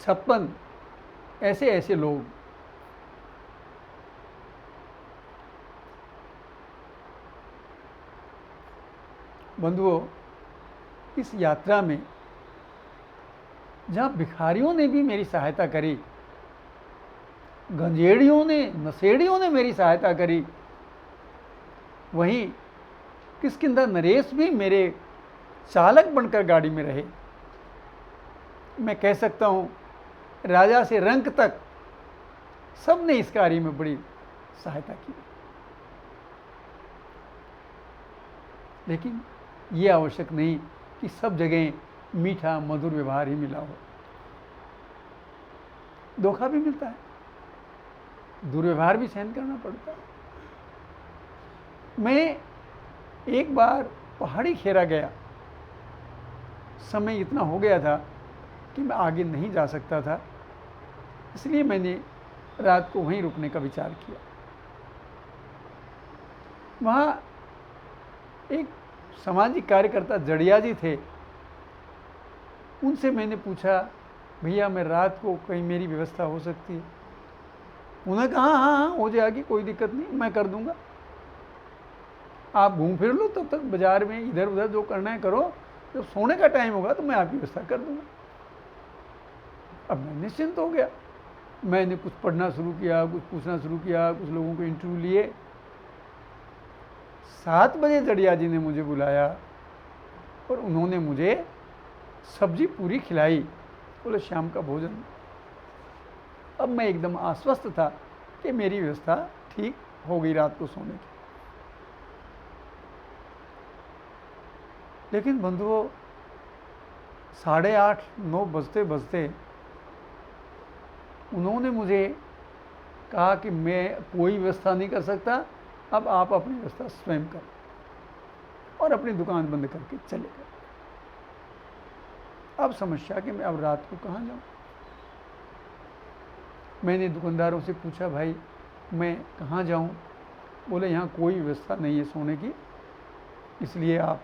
56 ऐसे ऐसे लोग। बंधुओं, इस यात्रा में जहाँ भिखारियों ने भी मेरी सहायता करी, गंजेड़ियों ने, नशेड़ियों ने मेरी सहायता करी, वहीं किष्किंधा नरेश भी मेरे चालक बनकर गाड़ी में रहे। मैं कह सकता हूँ राजा से रंक तक सब ने इस कार्य में बड़ी सहायता की। लेकिन ये आवश्यक नहीं कि सब जगह मीठा मधुर व्यवहार ही मिला हो। धोखा भी मिलता है, दुर्व्यवहार भी सहन करना पड़ता है। मैं एक बार पहाड़ी खेरा गया, समय इतना हो गया था कि मैं आगे नहीं जा सकता था, इसलिए मैंने रात को वहीं रुकने का विचार किया। वहाँ एक सामाजिक कार्यकर्ता जड़िया जी थे, उनसे मैंने पूछा, भैया मैं रात को कहीं मेरी व्यवस्था हो सकती है? उन्होंने कहा हाँ हाँ हो जाएगी, कोई दिक्कत नहीं, मैं कर दूंगा, आप घूम फिर लो, तब तक बाजार में इधर उधर जो करना है करो, जब सोने का टाइम होगा तो मैं आपकी व्यवस्था कर दूंगा। अब मैं निश्चिंत हो गया। मैंने कुछ पढ़ना शुरू किया, कुछ पूछना शुरू किया, कुछ लोगों को इंटरव्यू लिए। 7 बजे जड़िया जी ने मुझे बुलाया और उन्होंने मुझे सब्जी पूरी खिलाई, बोले शाम का भोजन। अब मैं एकदम आश्वस्त था कि मेरी व्यवस्था ठीक हो गई रात को सोने की। लेकिन बंधुओं, 8:30 9 बजते बजते उन्होंने मुझे कहा कि मैं कोई व्यवस्था नहीं कर सकता, अब आप अपनी व्यवस्था स्वयं करो, और अपनी दुकान बंद करके चले गए। अब समस्या कि मैं अब रात को कहाँ जाऊँ। मैंने दुकानदारों से पूछा, भाई मैं कहाँ जाऊँ? बोले यहाँ कोई व्यवस्था नहीं है सोने की, इसलिए आप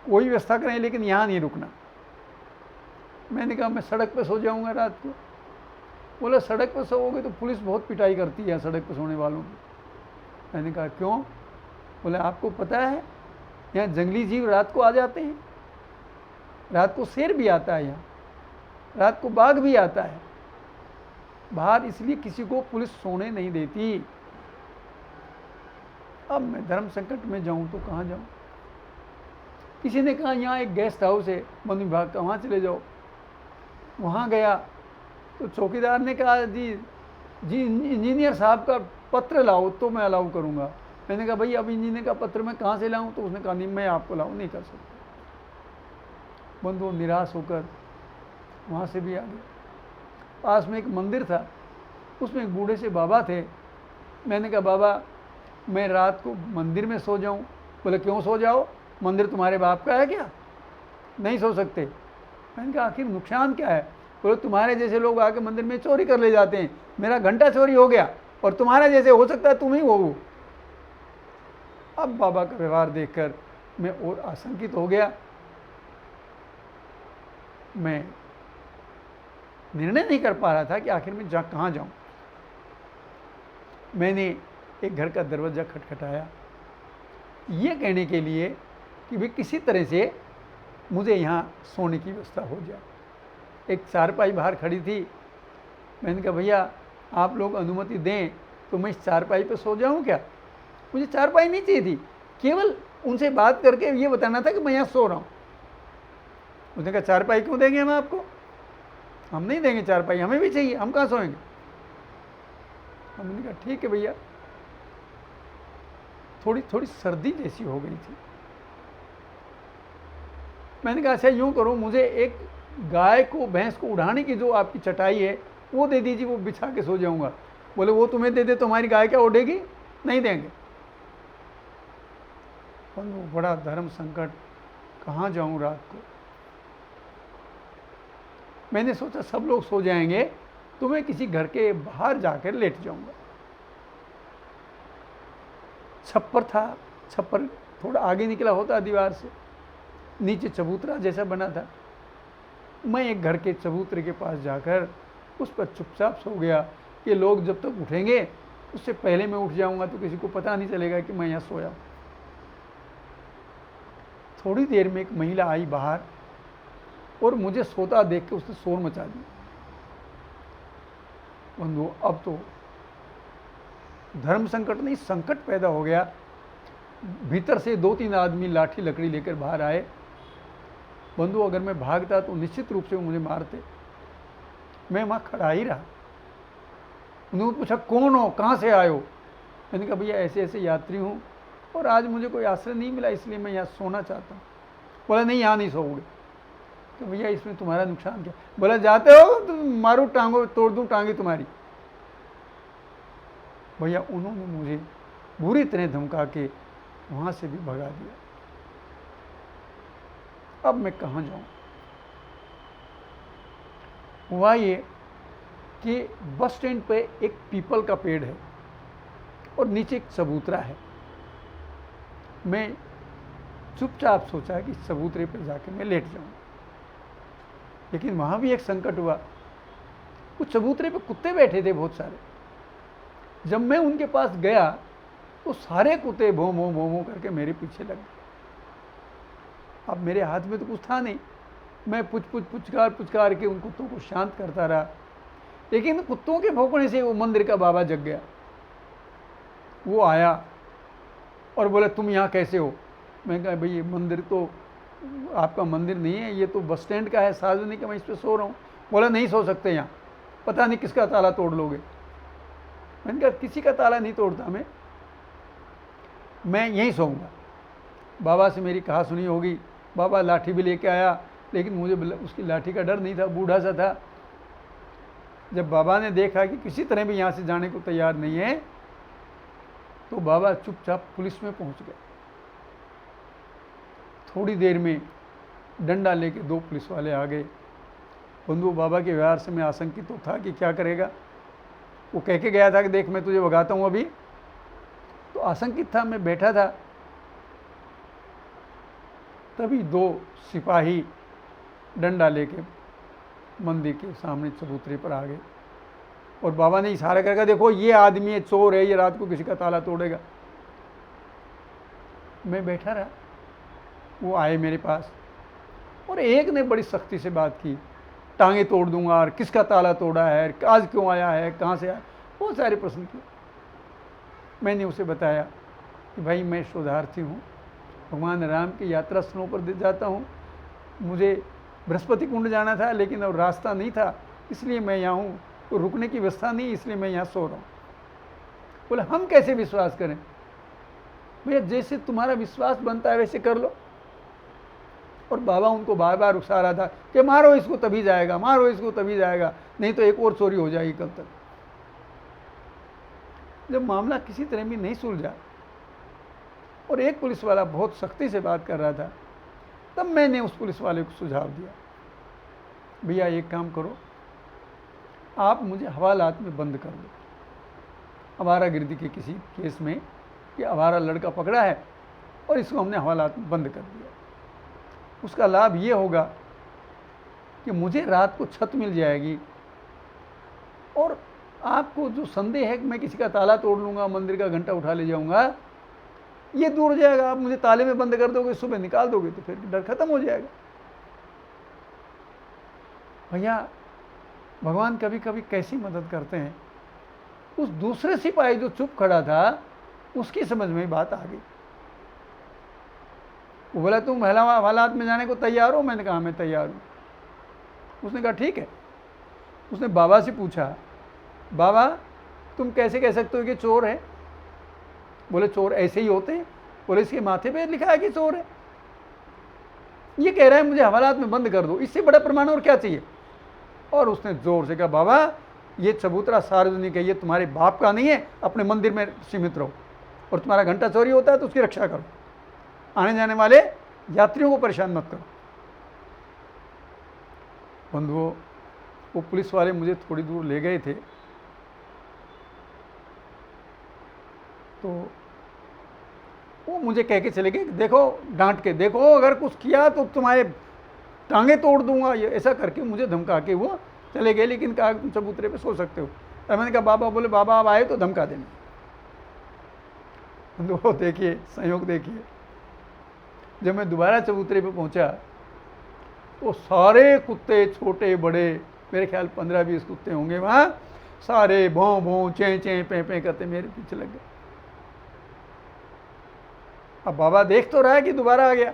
कोई व्यवस्था करें लेकिन यहाँ नहीं रुकना। मैंने कहा मैं सड़क पे सो जाऊँगा रात को। बोला सड़क पे सोओगे तो पुलिस बहुत पिटाई करती है सड़क पे सोने वालों की। मैंने कहा क्यों? बोले आपको पता है यहाँ जंगली जीव रात को आ जाते हैं, रात को शेर भी आता है, यहाँ रात को बाघ भी आता है बाहर, इसलिए किसी को पुलिस सोने नहीं देती। अब मैं धर्म संकट में जाऊं तो कहाँ जाऊं? किसी ने कहा यहाँ एक गेस्ट हाउस है वन विभाग का, वहाँ चले जाओ। वहाँ गया तो चौकीदार ने कहा जी इंजीनियर साहब का पत्र लाओ तो मैं अलाउ करूँगा। मैंने कहा भाई अब इंजीनियर का पत्र मैं कहाँ से लाऊँ? तो उसने कहा नहीं मैं आपको लाऊँ नहीं कर सकता। बंधु निराश होकर वहाँ से भी आ गया। पास में एक मंदिर था, उसमें एक बूढ़े से बाबा थे। मैंने कहा बाबा मैं रात को मंदिर में सो जाऊँ? बोले क्यों सो जाओ, मंदिर तुम्हारे बाप का है क्या? नहीं सो सकते। मैंने कहा आखिर नुकसान क्या है? बोले तुम्हारे जैसे लोग आके मंदिर में चोरी कर ले जाते हैं, मेरा घंटा चोरी हो गया और तुम्हारे जैसे हो सकता है तुम ही हो। अब बाबा का व्यवहार देखकर मैं और आशंकित हो गया। मैं निर्णय नहीं कर पा रहा था कि आखिर में कहाँ जाऊँ। मैंने एक घर का दरवाज़ा खटखटाया, ये कहने के लिए कि भाई किसी तरह से मुझे यहाँ सोने की व्यवस्था हो जाए। एक चारपाई बाहर खड़ी थी। मैंने कहा भैया आप लोग अनुमति दें तो मैं इस चारपाई पे सो जाऊँ क्या? मुझे चारपाई नहीं चाहिए थी, केवल उनसे बात करके ये बताना था कि मैं यहाँ सो रहा हूँ। उसने कहा चारपाई क्यों देंगे हम आपको? हम नहीं देंगे चारपाई, हमें भी चाहिए, हम कहाँ सोएंगे? हमने कहा ठीक है भैया। थोड़ी थोड़ी सर्दी जैसी हो गई थी। मैंने कहा अच्छा यूँ करो, मुझे एक गाय को भैंस को उड़ाने की जो आपकी चटाई है वो दे दीजिए, वो बिछा के सो जाऊंगा। बोले वो तुम्हें दे दे तो हमारी गाय क्या उड़ेगी? नहीं देंगे। बड़ा धर्म संकट, कहाँ जाऊं रात को। मैंने सोचा सब लोग सो जाएंगे तो मैं किसी घर के बाहर जाकर लेट जाऊंगा। छप्पर था, छप्पर थोड़ा आगे निकला होता दीवार से, नीचे चबूतरा जैसा बना था। मैं एक घर के चबूतरे के पास जाकर उस पर चुपचाप सो गया कि लोग जब तक उठेंगे उससे पहले मैं उठ जाऊंगा तो किसी को पता नहीं चलेगा कि मैं यहाँ सोया। थोड़ी देर में एक महिला आई बाहर और मुझे सोता देख के उसने शोर मचा दिया। बंधु, अब तो धर्म संकट नहीं, संकट पैदा हो गया। भीतर से 2-3 आदमी लाठी लकड़ी लेकर बाहर आए। बंधु, अगर मैं भागता तो निश्चित रूप से वो मुझे मारते। मैं वहाँ खड़ा ही रहा। उन्होंने पूछा, कौन हो, कहाँ से आए हो? मैंने कहा, भैया ऐसे ऐसे यात्री हूँ और आज मुझे कोई आश्रय नहीं मिला, इसलिए मैं यहाँ सोना चाहता हूँ। बोला, नहीं, यहाँ नहीं सोओगे। तो भैया इसमें तुम्हारा नुकसान क्या? बोला, जाते हो तो मारू, टांगों तोड़ दूँ टांगे तुम्हारी। भैया उन्होंने मुझे बुरी तरह धमका के वहाँ से भी भगा दिया। अब मैं कहाँ जाऊँ? हुआ ये कि बस स्टैंड पे एक पीपल का पेड़ है और नीचे एक चबूतरा है। मैं चुपचाप सोचा कि चबूतरे पे जाके मैं लेट जाऊँ, लेकिन वहाँ भी एक संकट हुआ। उस चबूतरे पे कुत्ते बैठे थे बहुत सारे। जब मैं उनके पास गया तो सारे कुत्ते भों भों भों भों करके मेरे पीछे लगे। अब मेरे हाथ में तो कुछ था नहीं। मैं पुचकार के उन कुत्तों को शांत करता रहा, लेकिन कुत्तों के भौंकने से वो मंदिर का बाबा जग गया। वो आया और बोला, तुम यहाँ कैसे हो? मैं कहा, भाई ये मंदिर तो आपका मंदिर नहीं है, ये तो बस स्टैंड का है, सार्वजनिक है, मैं इस पर सो रहा हूँ। बोला, नहीं सो सकते यहाँ, पता नहीं किसका ताला तोड़ लोगे। मैंने कहा, किसी का ताला नहीं तोड़ता मैं यहीं सोऊंगा। बाबा से मेरी कहा सुनी होगी। बाबा लाठी भी लेके आया, लेकिन मुझे उसकी लाठी का डर नहीं था, बूढ़ा सा था। जब बाबा ने देखा कि किसी तरह भी यहाँ से जाने को तैयार नहीं है, तो बाबा चुपचाप पुलिस में पहुँच गए। थोड़ी देर में डंडा लेके 2 पुलिस वाले आ गए। बंधु, बाबा के व्यवहार से मैं आशंकित तो था कि क्या करेगा। वो कह के गया था कि देख मैं तुझे भगाता हूँ अभी, तो आशंकित था। मैं बैठा था, तभी 2 सिपाही डंडा लेके मंदिर के सामने चबूतरे पर आ गए और बाबा ने इशारा करके, देखो ये आदमी है, चोर है, ये रात को किसी का ताला तोड़ेगा। मैं बैठा रहा। वो आए मेरे पास और एक ने बड़ी सख्ती से बात की, टांगे तोड़ दूंगा, और किसका ताला तोड़ा है, आज क्यों आया है, कहाँ से आया, बहुत सारे प्रश्न किए। मैंने उसे बताया कि भाई मैं शोधार्थी हूँ, भगवान राम की यात्रा स्थलों पर जाता हूँ, मुझे बृहस्पति कुंड जाना था लेकिन अब रास्ता नहीं था, इसलिए मैं यहाँ हूँ, तो रुकने की व्यवस्था नहीं, इसलिए मैं यहाँ सो रहा हूँ। बोले, हम कैसे विश्वास करें? भैया जैसे तुम्हारा विश्वास बनता है वैसे कर लो। और बाबा उनको बार बार उकसा रहा था कि मारो इसको तभी जाएगा, मारो इसको तभी जाएगा, नहीं तो एक और चोरी हो जाएगी कल तक। जब मामला किसी तरह भी नहीं सुलझा और एक पुलिस वाला बहुत सख्ती से बात कर रहा था, तब मैंने उस पुलिस वाले को सुझाव दिया, भैया एक काम करो, आप मुझे हवालात में बंद कर दो। आवारागर्दी के किसी केस में कि आवारा लड़का पकड़ा है और इसको हमने हवालात में बंद कर दिया। उसका लाभ ये होगा कि मुझे रात को छत मिल जाएगी और आपको जो संदेह है कि मैं किसी का ताला तोड़ लूँगा, मंदिर का घंटा उठा ले जाऊँगा, ये दूर हो जाएगा। आप मुझे ताले में बंद कर दोगे, सुबह निकाल दोगे तो फिर डर खत्म हो जाएगा। भैया भगवान कभी कभी कैसी मदद करते हैं। उस दूसरे सिपाही जो चुप खड़ा था, उसकी समझ में बात आ गई। वो बोला, तुम हवालात में जाने को तैयार हो? मैंने कहा मैं तैयार हूँ। उसने कहा ठीक है। उसने बाबा से पूछा, बाबा तुम कैसे कह सकते हो कि चोर है? बोले, चोर ऐसे ही होते हैं। बोले, इसके माथे पे लिखा है कि चोर है। ये कह रहा है मुझे हवालात में बंद कर दो, इससे बड़ा प्रमाण और क्या चाहिए? और उसने जोर से कहा, बाबा ये चबूतरा सार्वजनिक है, ये तुम्हारे बाप का नहीं है, अपने मंदिर में सीमित रहो, और तुम्हारा घंटा चोरी होता है तो उसकी रक्षा करो, आने जाने वाले यात्रियों को परेशान मत करो। बंधुओं, वो पुलिस वाले मुझे थोड़ी दूर ले गए थे, तो वो मुझे कह के चले गए, देखो डांट के देखो, अगर कुछ किया तो तुम्हारे टांगे तोड़ दूंगा, ये ऐसा करके मुझे धमका के वो चले गए। लेकिन कहा तुम चबूतरे पे सो सकते हो। और मैंने कहा बाबा, बोले बाबा आप आए तो धमका देना। तो देखिए संयोग देखिए, जब मैं दोबारा चबूतरे पे पहुंचा तो सारे कुत्ते छोटे बड़े, मेरे ख्याल 15-20 कुत्ते होंगे वहाँ, सारे भौं भौं चें चें पे पे करते मेरे पीछे लग गए। अब बाबा देख तो रहा है कि दोबारा आ गया,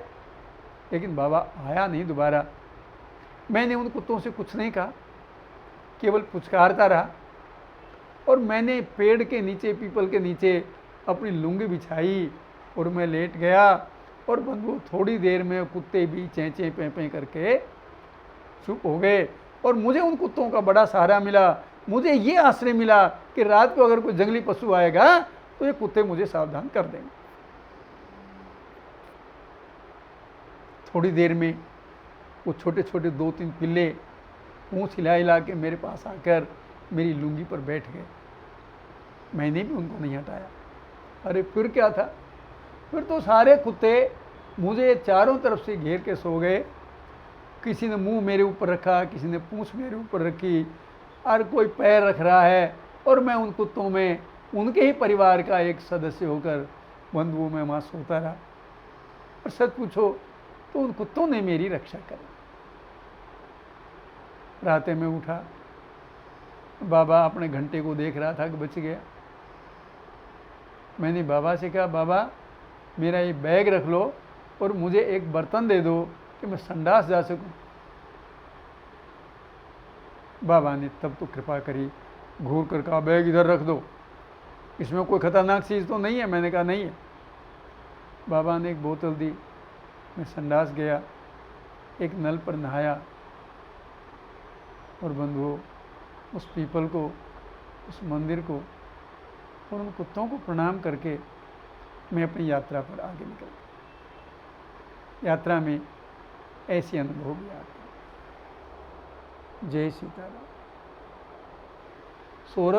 लेकिन बाबा आया नहीं दोबारा। मैंने उन कुत्तों से कुछ नहीं कहा, केवल पुचकारता रहा। और मैंने पेड़ के नीचे, पीपल के नीचे अपनी लुंगी बिछाई और मैं लेट गया। और बंधु थोड़ी देर में कुत्ते भी चें चें पे पे करके चुप हो गए। और मुझे उन कुत्तों का बड़ा सहारा मिला। मुझे ये आश्रय मिला कि रात को अगर कोई जंगली पशु आएगा तो ये कुत्ते मुझे सावधान कर देंगे। थोड़ी देर में वो छोटे छोटे 2-3 पिल्ले पूंछ हिला हिला के मेरे पास आकर मेरी लुंगी पर बैठ गए। मैंने भी उनको नहीं हटाया। अरे फिर क्या था, फिर तो सारे कुत्ते मुझे चारों तरफ से घेर के सो गए। किसी ने मुंह मेरे ऊपर रखा, किसी ने पूंछ मेरे ऊपर रखी, और कोई पैर रख रहा है। और मैं उन कुत्तों में उनके ही परिवार का एक सदस्य होकर बंधुओं में वहाँ सोता रहा। और सच पूछो तो उन कुत्तों ने मेरी रक्षा करी। रात में उठा, बाबा अपने घंटे को देख रहा था कि बच गया। मैंने बाबा से कहा बाबा मेरा ये बैग रख लो और मुझे एक बर्तन दे दो कि मैं संडास जा सकूं। बाबा ने तब तो कृपा करी, घूर कर कहा बैग इधर रख दो, इसमें कोई खतरनाक चीज़ तो नहीं है। मैंने कहा नहीं है। बाबा ने एक बोतल दी, मैं संडास गया, एक नल पर नहाया। और बंधुओं उस पीपल को, उस मंदिर को और उन कुत्तों को प्रणाम करके मैं अपनी यात्रा पर आगे निकल गया। यात्रा में ऐसे अनुभव भी आते हैं। जय सीताराम। सौरभ